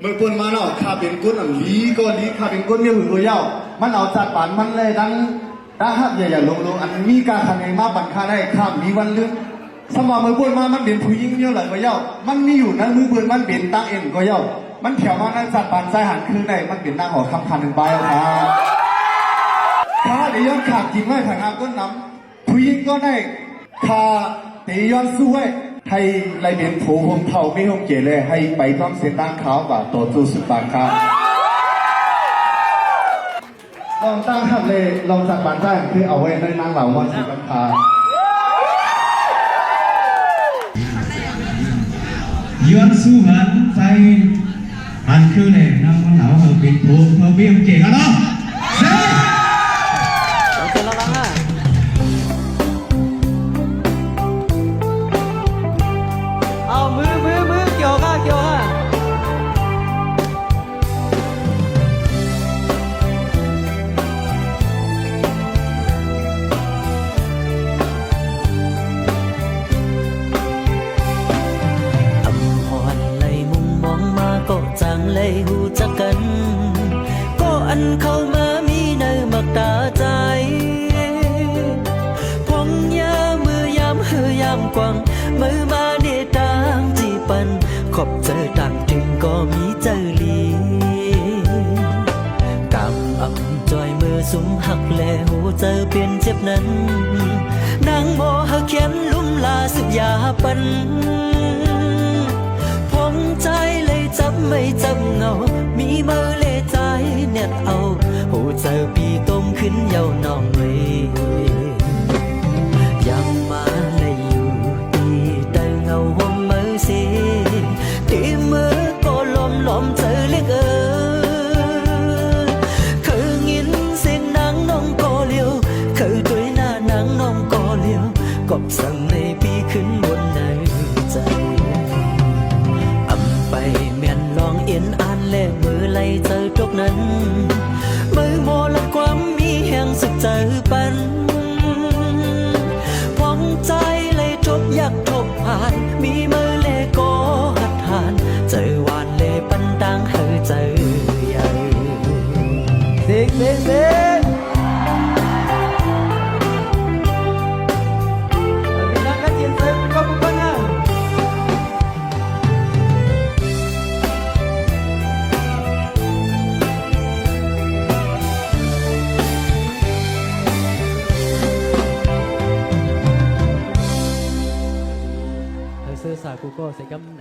เมื่อคนมาเนาะข้าเป็นคนลีก็ลีข้าเป็นคนเนี่ยหุ่นรวยเย้ามันเอาจัดป่านมันเลยดังฮับอย่าลงอันมีการทำไงมาบันค่าได้ข้ามมีวันลึกสมองมือปืนมามันเป็นผู้หญิงเยอะเลยก็เย้ามันมีอยู่นะมือปืนมันเป็นตั้งเอ็นก็เย้ามันแถวมานั้นจัดป่านใจหันคืนได้มันเป็นนางหอคำพันหนึ่งใบครับข้าเดี๋ยวย้อนขาดจริงไว้ผ่านอาก้นน้ำผู้หญิงก็ได้ข้าเดี๋ยวย้อนสู้ไว้ให้ไรเบียนผูผมเท่าไม่ห้องเจเลยให้ไปพร้อมเส้นทางขาวว่าตัวจูสุดบางครับลองตั้งหับเลยลองจัดบานได้คือเอาไว้ในนางเหล่าวันสีบังคาย้อนสู้หันใจหันคือเลยน้ำมันหนาวเฮาปิดผูเฮาเบี้ยมเจ๋งอะเนาะเฮ้ยเอามือเกี่ยวค่ะก็จังเลยหูจักกันก็อันเข้ามามีในมักตาใจพงยามือยามเฮือยามกวางมือมาเดตางจีปันขอบเจอต่างถึงก็มีเจอลีกำจอยมือสุมหักแลหูเจอเปลี่ยนเจ็บนั้นนางโมเฮาเขียนลุ่มลาสุดยาปันใจเลยจับไม่จับเงามีมือเลยใจเน็ตเอาหูเจอปีต้มขึ้นเยาวนองเลยยังมาเลยอยู่ตีแต่เงาหัวมือสิตีมือก็ล้อมเจอเล็กคืองินเสียงนางน้องก็เลี้ยวคือด้วยหน้านางน้องก็เลี้ยวกบสั่งในปีขึ้นบนในใจไปเมียนลองเอ็นอ่านแลมือไล่เจอตกนั้นมือโมลัดความมีแห่งสุดเจอปันพองใจเลยทบอยากทบผ่านมีมือเลก็หัดหานเจอวานเลปันตังเฮอเจอใหญ่เด็กนักการเรียนเสริมก็ปุ๊บปังอ่ะเสื้อสากูก็ใส่กำไหน